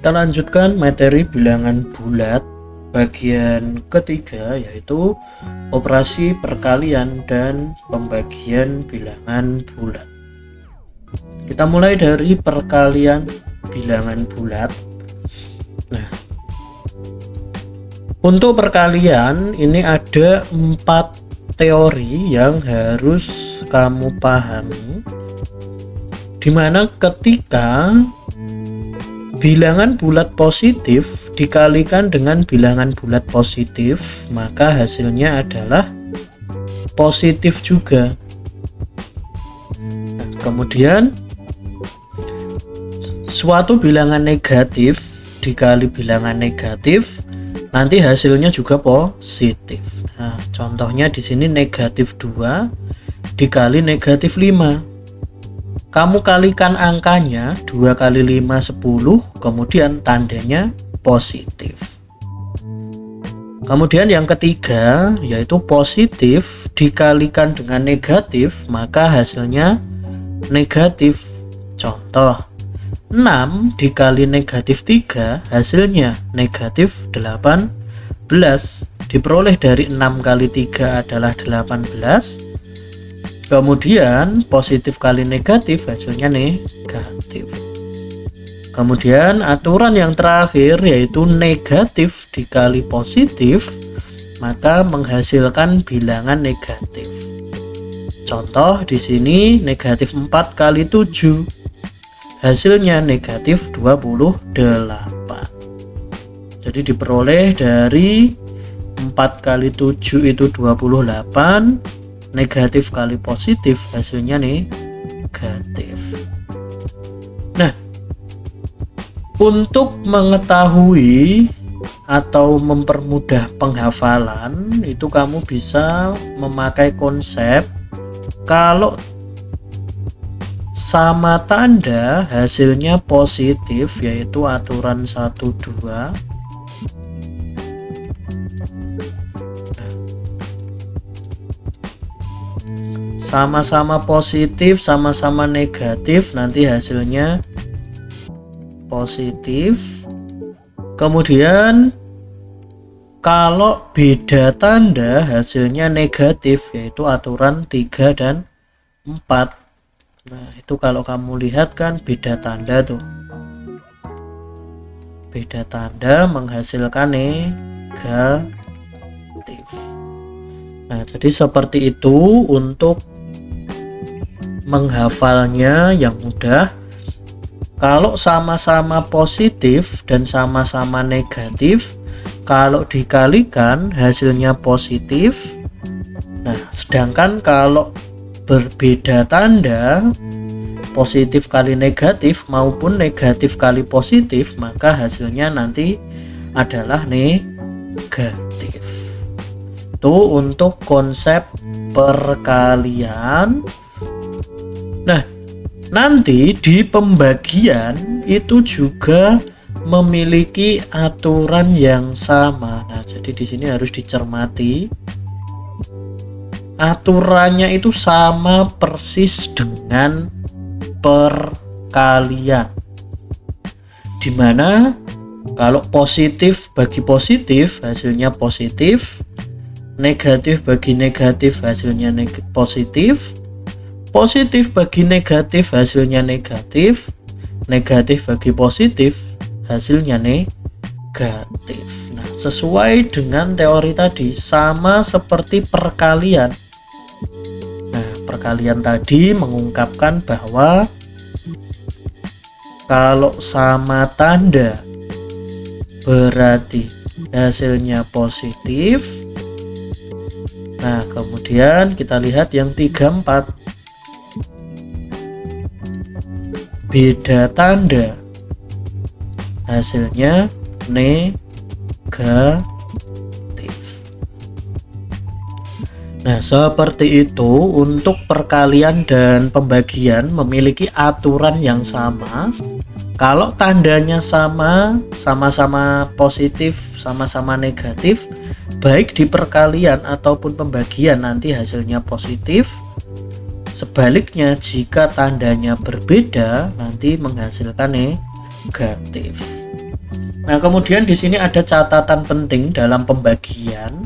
Kita lanjutkan materi bilangan bulat bagian ketiga, yaitu operasi perkalian dan pembagian bilangan bulat. Kita mulai dari perkalian bilangan bulat. Nah, untuk perkalian ini ada 4 teori yang harus kamu pahami, dimana ketika bilangan bulat positif dikalikan dengan bilangan bulat positif, maka hasilnya adalah positif juga. Nah, kemudian suatu bilangan negatif dikali bilangan negatif, nanti hasilnya juga positif. Nah, contohnya di sini negatif 2 dikali negatif 5. Kamu kalikan angkanya, 2 kali 5 10, kemudian tandanya positif. Kemudian yang ketiga yaitu positif dikalikan dengan negatif, maka hasilnya negatif. Contoh, 6 dikali negatif 3 hasilnya negatif 18. Diperoleh dari 6 kali 3 adalah 18. Kemudian positif kali negatif hasilnya negatif. Kemudian aturan yang terakhir yaitu negatif dikali positif, maka menghasilkan bilangan negatif. Contoh di sini negatif 4 kali 7 hasilnya negatif 28. Jadi diperoleh dari 4 kali 7 itu 28, negatif kali positif hasilnya negatif. Nah, untuk mengetahui atau mempermudah penghafalan itu kamu bisa memakai konsep kalau sama tanda hasilnya positif, yaitu aturan 1 2. Sama-sama positif, sama-sama negatif, nanti hasilnya positif. Kemudian kalau beda tanda hasilnya negatif, yaitu aturan 3 dan 4. Nah, itu kalau kamu lihat kan beda tanda tuh. Beda tanda menghasilkan negatif. Nah, jadi seperti itu untuk menghafalnya yang mudah. Kalau sama-sama positif dan sama-sama negatif, kalau dikalikan hasilnya positif. Nah, sedangkan kalau berbeda tanda, positif kali negatif maupun negatif kali positif, maka hasilnya nanti adalah negatif. Itu untuk konsep perkalian. Nah, nanti di pembagian itu juga memiliki aturan yang sama. Nah, jadi di sini harus dicermati. Aturannya itu sama persis dengan perkalian. Dimana kalau positif bagi positif hasilnya positif, negatif bagi negatif hasilnya positif, positif bagi negatif hasilnya negatif, negatif bagi positif hasilnya negatif. Nah, sesuai dengan teori tadi, sama seperti perkalian. Nah, perkalian tadi mengungkapkan bahwa kalau sama tanda berarti hasilnya positif. Nah, kemudian kita lihat yang 3 4. Beda tanda hasilnya negatif. Nah, seperti itu untuk perkalian dan pembagian memiliki aturan yang sama. Kalau tandanya sama, sama-sama positif, sama-sama negatif, baik di perkalian ataupun pembagian nanti hasilnya positif. Sebaliknya, jika tandanya berbeda nanti menghasilkan negatif. Nah, kemudian di sini ada catatan penting dalam pembagian.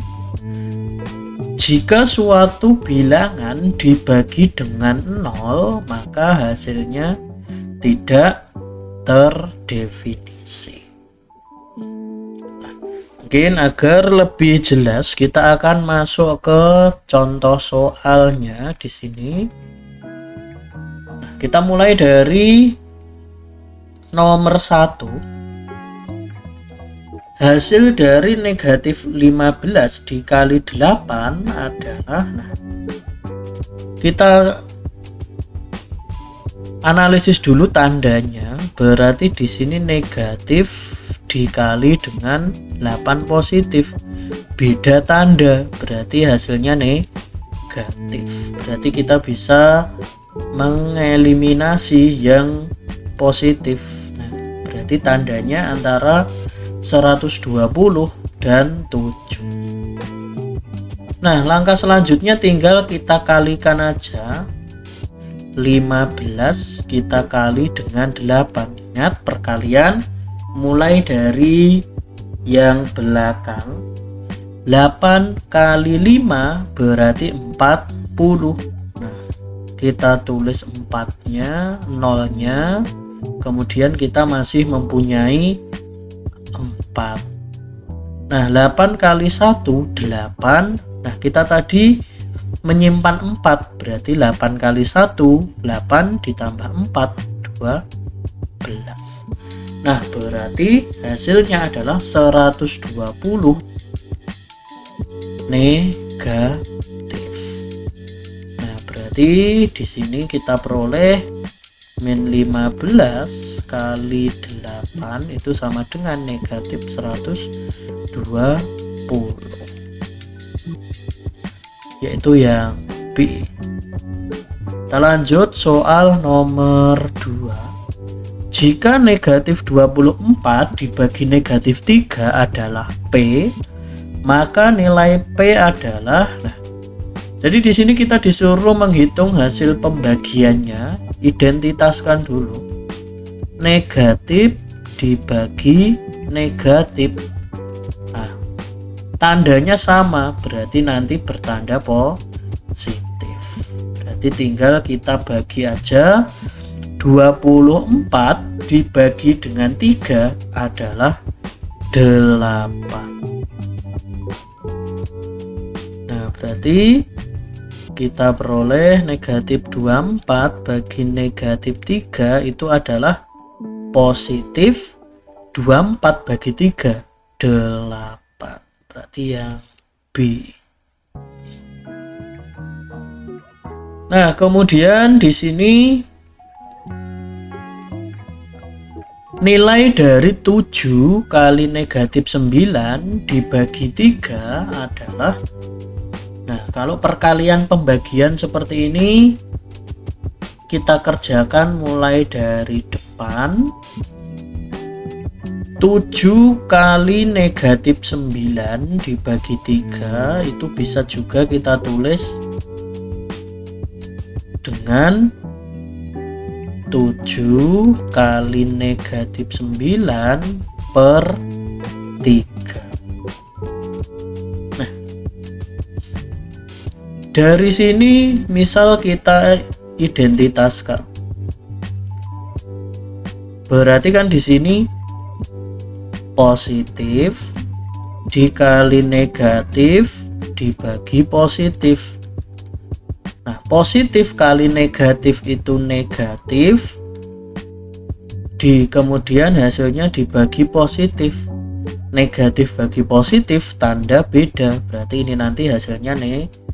Jika suatu bilangan dibagi dengan 0, maka hasilnya tidak terdefinisi. Mungkin agar lebih jelas kita akan masuk ke contoh soalnya di sini. Kita mulai dari nomor 1. Hasil dari negatif 15 dikali 8 adalah, kita analisis dulu tandanya. Berarti di sini negatif dikali dengan 8 positif, beda tanda, berarti hasilnya negatif. Berarti kita bisa mengeliminasi yang positif. Nah, berarti tandanya antara 120 dan 7. Nah, langkah selanjutnya tinggal kita kalikan aja. 15 kita kali dengan 8. Ingat, perkalian mulai dari yang belakang. 8 kali 5 berarti 40. Nah, kita tulis 4-nya, 0-nya, kemudian kita masih mempunyai 4. Nah, 8 kali 1 8. Nah, kita tadi menyimpan 4, berarti 8 kali 1 8 ditambah 4 12. Nah, berarti hasilnya adalah 120 negatif. Nah, berarti di sini kita peroleh min 15 kali 8 itu sama dengan negatif 120, yaitu yang B. Kita lanjut soal nomor 2. Jika negatif 24 dibagi negatif 3 adalah P, maka nilai P adalah, jadi di sini kita disuruh menghitung hasil pembagiannya. Identitaskan dulu. Negatif dibagi negatif. Nah, tandanya sama, berarti nanti bertanda positif. Berarti tinggal kita bagi aja. 24 dibagi dengan 3 adalah 8. Nah, berarti kita peroleh negatif 24 bagi negatif 3 itu adalah positif. 24 bagi 3 8. Berarti yang B. Nah, kemudian di sini nilai dari 7 kali negatif 9 dibagi 3 adalah, nah, kalau perkalian pembagian seperti ini kita kerjakan mulai dari depan. 7 kali negatif 9 dibagi 3 itu bisa juga kita tulis dengan 7 kali negatif 9 per 3. Nah, dari sini misal kita identitaskan, berarti kan di sini positif dikali negatif dibagi positif. Nah, positif kali negatif itu negatif, kemudian hasilnya dibagi positif. Negatif bagi positif tanda beda, berarti ini nanti hasilnya negatif.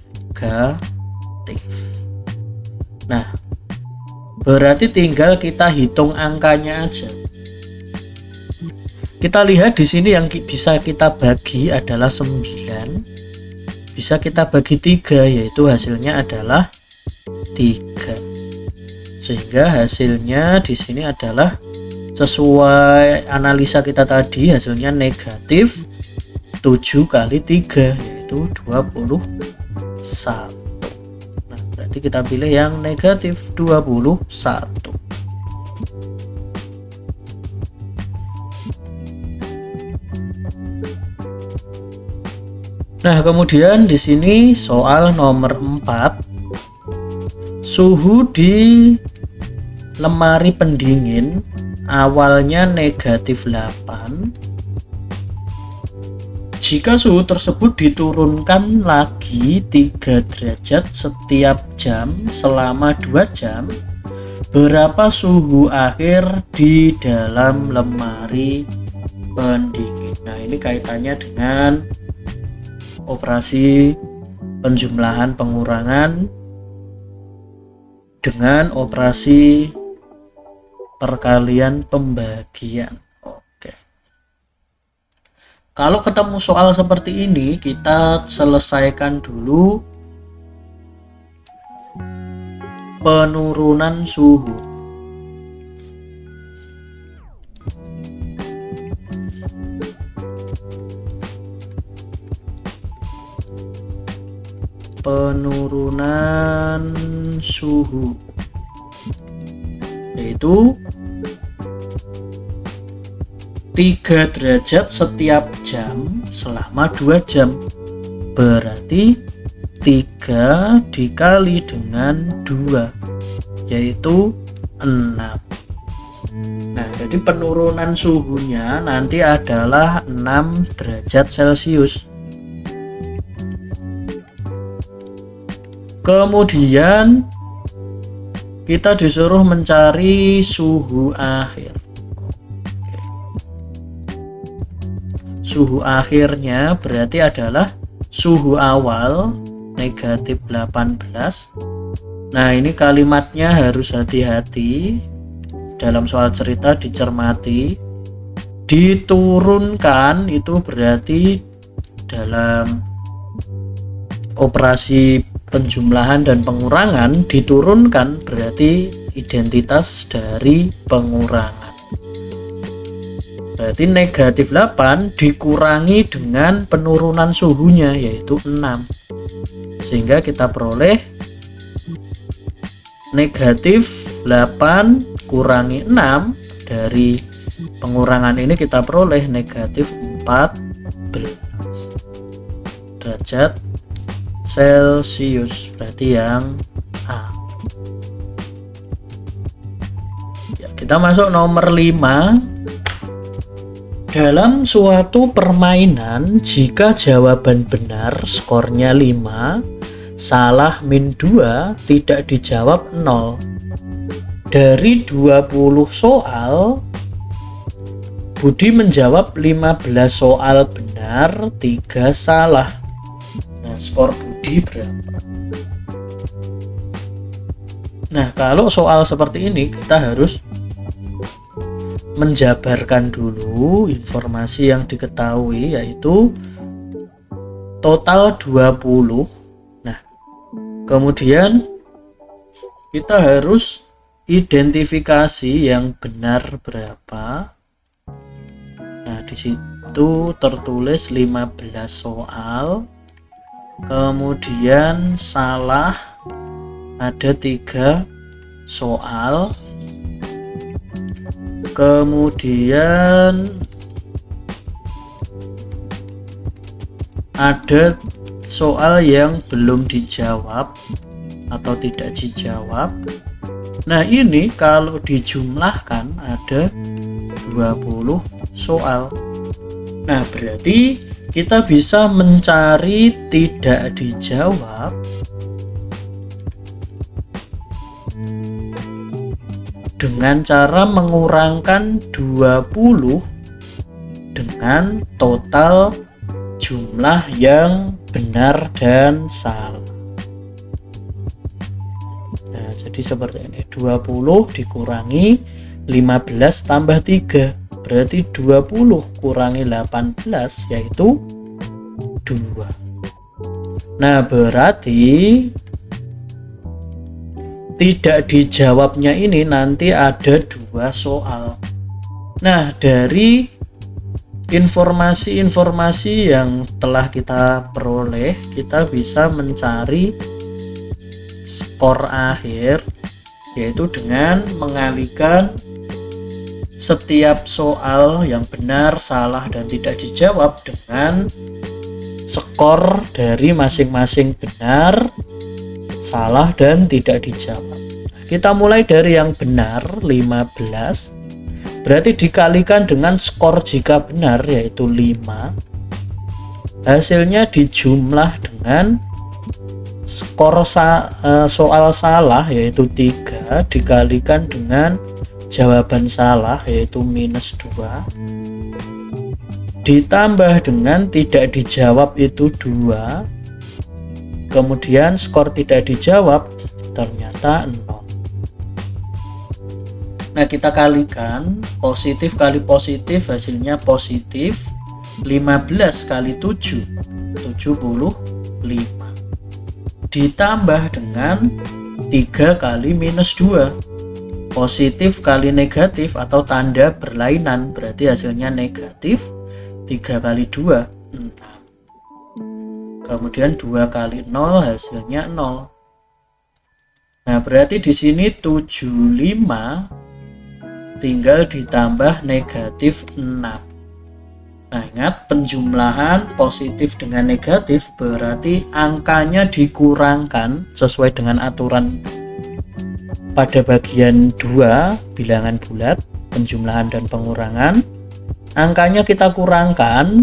Nah, berarti tinggal kita hitung angkanya aja. Kita lihat di sini yang bisa kita bagi adalah 9. Bisa kita bagi 3, yaitu hasilnya adalah 3. Sehingga hasilnya di sini adalah sesuai analisa kita tadi, hasilnya negatif 7 kali 3 yaitu 21. Nah, berarti kita pilih yang negatif 21. Nah, kemudian di sini soal nomor 4. Suhu di lemari pendingin awalnya negatif 8. Jika suhu tersebut diturunkan lagi 3 derajat setiap jam selama 2 jam, berapa suhu akhir di dalam lemari pendingin? Nah, ini kaitannya dengan operasi penjumlahan pengurangan dengan operasi perkalian pembagian. Oke. Kalau ketemu soal seperti ini, kita selesaikan dulu penurunan suhu. Penurunan suhu yaitu 3 derajat setiap jam selama 2 jam, berarti 3 dikali dengan 2 yaitu 6. Nah, jadi penurunan suhunya nanti adalah 6 derajat Celcius. Kemudian kita disuruh mencari suhu akhir. Suhu akhirnya berarti adalah suhu awal negatif 18. Nah, ini kalimatnya harus hati-hati dalam soal cerita, dicermati. Diturunkan itu berarti dalam operasi penjumlahan dan pengurangan, diturunkan berarti identitas dari pengurangan. Berarti negatif 8 dikurangi dengan penurunan suhunya yaitu 6. Sehingga kita peroleh negatif 8 kurangi 6, dari pengurangan ini kita peroleh negatif 14 derajat Celcius, berarti yang A. Ya, kita masuk nomor 5. Dalam suatu permainan, jika jawaban benar skornya 5, salah min 2, tidak dijawab 0. Dari 20 soal, Budi menjawab 15 soal benar, 3 salah. Nah, skor Budi berapa? Nah, kalau soal seperti ini kita harus menjabarkan dulu informasi yang diketahui, yaitu total 20. Nah, kemudian kita harus identifikasi yang benar berapa. Nah, di situ tertulis 15 soal. Kemudian salah ada 3 soal. Kemudian ada soal yang belum dijawab atau tidak dijawab. Nah, ini kalau dijumlahkan ada 20 soal. Nah, berarti kita bisa mencari tidak dijawab dengan cara mengurangkan 20 dengan total jumlah yang benar dan salah. Nah, jadi seperti ini, 20 dikurangi 15 tambah 3, berarti 20 kurangi 18 yaitu 2. Nah, berarti tidak dijawabnya ini nanti ada 2 soal. Nah, dari informasi-informasi yang telah kita peroleh, kita bisa mencari skor akhir, yaitu dengan mengalihkan setiap soal yang benar, salah, dan tidak dijawab dengan skor dari masing-masing benar, salah, dan tidak dijawab. Kita mulai dari yang benar 15, berarti dikalikan dengan skor jika benar yaitu 5. Hasilnya dijumlah dengan skor soal salah yaitu 3 dikalikan dengan jawaban salah yaitu -2, ditambah dengan tidak dijawab itu 2, kemudian skor tidak dijawab ternyata 0. Nah, kita kalikan positif kali positif, hasilnya positif. 15 kali 7 75, ditambah dengan 3 kali -2, positif kali negatif atau tanda berlainan, berarti hasilnya negatif. 3 kali 2 6, kemudian 2 kali 0 hasilnya 0. Nah, berarti di sini 75 tinggal ditambah negatif 6. Nah, ingat penjumlahan positif dengan negatif berarti angkanya dikurangkan sesuai dengan aturan pada bagian 2 bilangan bulat, penjumlahan dan pengurangan. Angkanya kita kurangkan,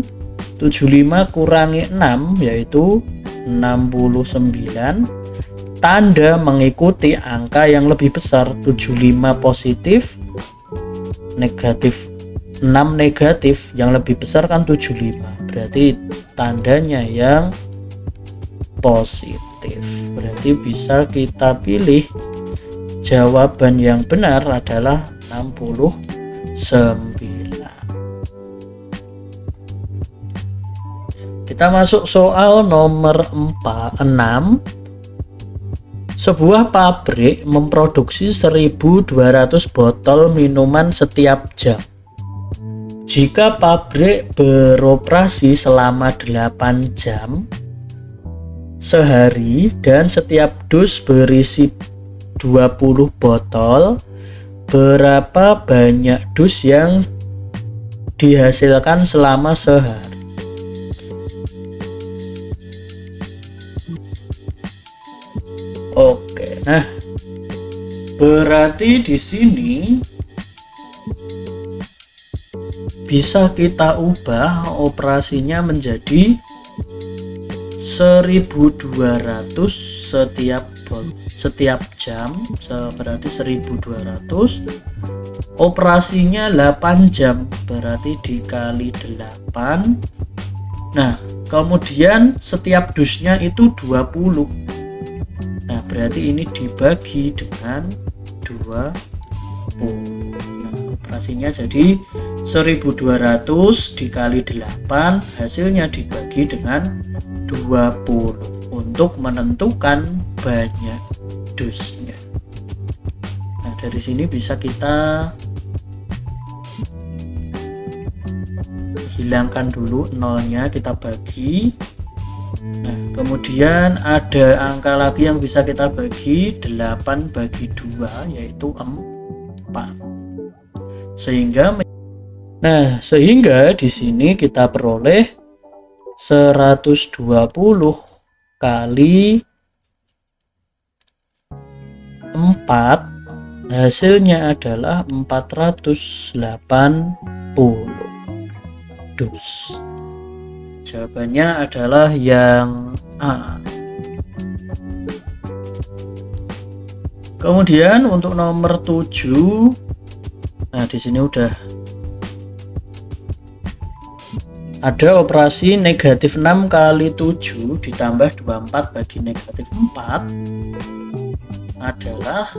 75 kurangi 6 yaitu 69. Tanda mengikuti angka yang lebih besar, 75 positif, negatif 6 negatif, yang lebih besar kan 75, berarti tandanya yang positif. Berarti bisa kita pilih jawaban yang benar adalah 69. Kita masuk soal nomor 6. Sebuah pabrik memproduksi 1.200 botol minuman setiap jam. Jika pabrik beroperasi selama 8 jam sehari dan setiap dus berisi 20 botol, berapa banyak dus yang dihasilkan selama sehari? Oke, nah berarti di sini bisa kita ubah operasinya menjadi 1.200 setiap jam, berarti 1.200. Operasinya 8 jam, berarti dikali 8. Nah, kemudian setiap dusnya itu 20. Nah, berarti ini dibagi dengan 20. Nah, operasinya jadi 1.200 dikali 8, hasilnya dibagi dengan 20 untuk menentukan banyak dusnya. Nah, dari sini bisa kita hilangkan dulu nolnya, kita bagi. Nah, kemudian ada angka lagi yang bisa kita bagi, 8 bagi 2 yaitu 4. Sehingga di sini kita peroleh 120 kali 4, hasilnya adalah 480 dus. Jawabannya adalah yang A. Kemudian untuk nomor 7, nah di sini udah ada operasi negatif 6 kali 7 ditambah 24 bagi negatif 4 adalah,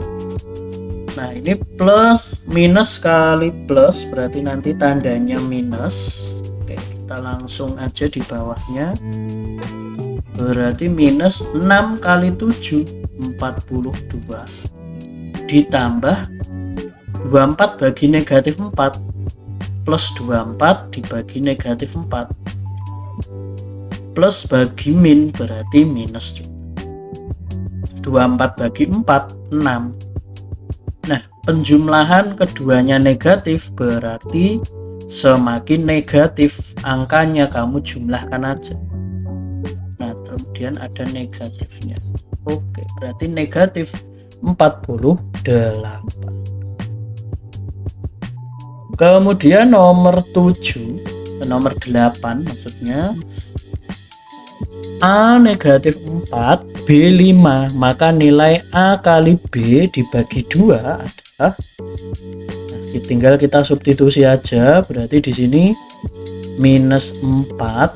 nah ini plus minus kali plus, berarti nanti tandanya minus. Oke, kita langsung aja di bawahnya, berarti minus 6 kali 7 42 ditambah 24 bagi negatif 4 plus 24 dibagi negatif 4 plus bagi min, berarti minus 24 bagi 4 6. Nah, penjumlahan keduanya negatif, berarti semakin negatif angkanya kamu jumlahkan aja. kemudian ada negatifnya. Oke, berarti negatif 48. Kemudian nomor 8 maksudnya, A negatif 4, B 5, maka nilai A kali B dibagi 2 adalah, tinggal kita substitusi aja, berarti di sini minus 4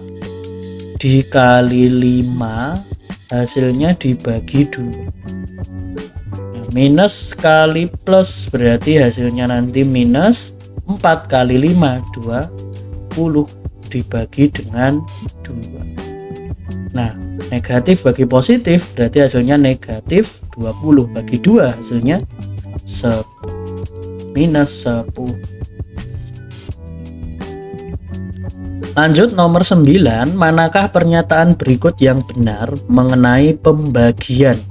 dikali 5 hasilnya dibagi 2. Minus kali plus berarti hasilnya nanti minus 4 kali 5, 20 dibagi dengan 2. Nah, negatif bagi positif berarti hasilnya negatif 20 bagi 2 hasilnya 10, minus 10. Lanjut nomor 9, manakah pernyataan berikut yang benar mengenai pembagian?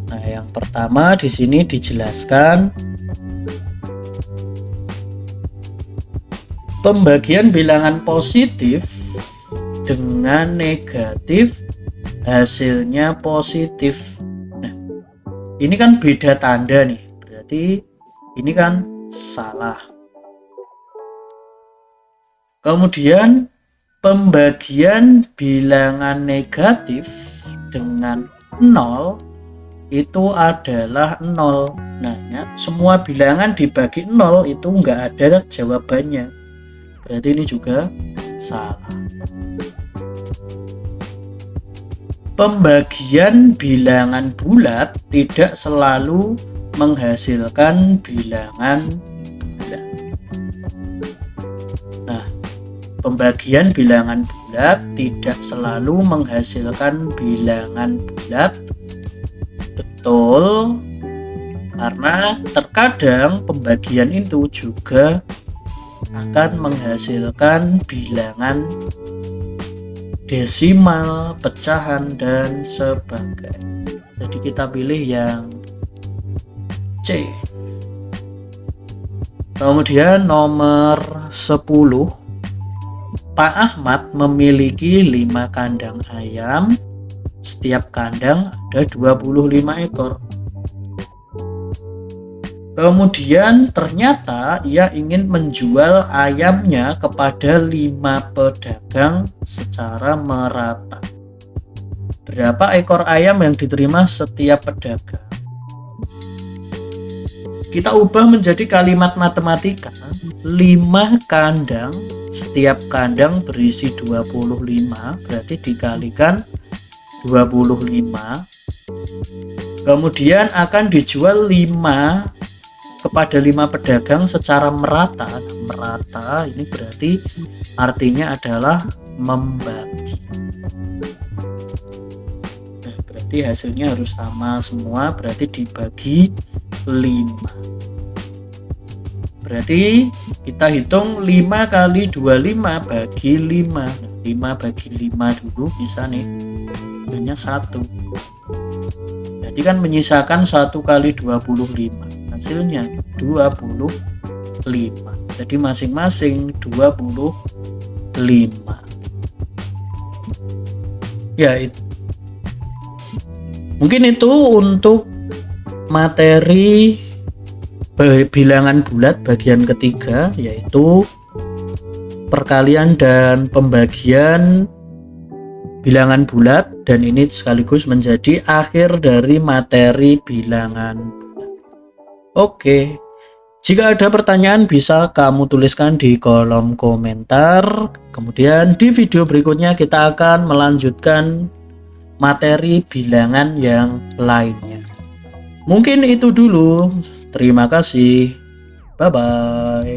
Nah, yang pertama di sini dijelaskan pembagian bilangan positif dengan negatif hasilnya positif. Nah, ini kan beda tanda nih, berarti ini kan salah. Kemudian pembagian bilangan negatif dengan 0 itu adalah 0. Nah, semua bilangan dibagi 0 itu enggak ada jawabannya, berarti ini juga salah. Pembagian bilangan bulat tidak selalu menghasilkan bilangan bulat. Nah, pembagian bilangan bulat tidak selalu menghasilkan bilangan bulat. Betul, karena terkadang pembagian itu juga akan menghasilkan bilangan desimal, pecahan, dan sebagainya. Jadi kita pilih yang C. Kemudian nomor 10, Pak Ahmad memiliki 5 kandang ayam. Setiap kandang ada 25 ekor. Kemudian ternyata ia ingin menjual ayamnya kepada 5 pedagang secara merata. Berapa ekor ayam yang diterima setiap pedagang? Kita ubah menjadi kalimat matematika. 5 kandang, setiap kandang berisi 25, berarti dikalikan 25. Kemudian akan dijual 5 kepada 5 pedagang secara merata. Merata ini berarti artinya adalah membagi. Nah, berarti hasilnya harus sama semua, berarti dibagi 5. Berarti kita hitung 5 kali 25 bagi 5. 5 bagi 5 dulu bisa nih, hasilnya 1. Jadi kan menyisakan 1 kali 25, hasilnya 25. Jadi masing-masing 25. Ya, mungkin itu untuk materi bilangan bulat bagian ketiga, yaitu perkalian dan pembagian bilangan bulat, dan ini sekaligus menjadi akhir dari materi bilangan bulat. Oke, jika ada pertanyaan bisa kamu tuliskan di kolom komentar. Kemudian di video berikutnya kita akan melanjutkan materi bilangan yang lainnya. Mungkin itu dulu. Terima kasih. Bye bye.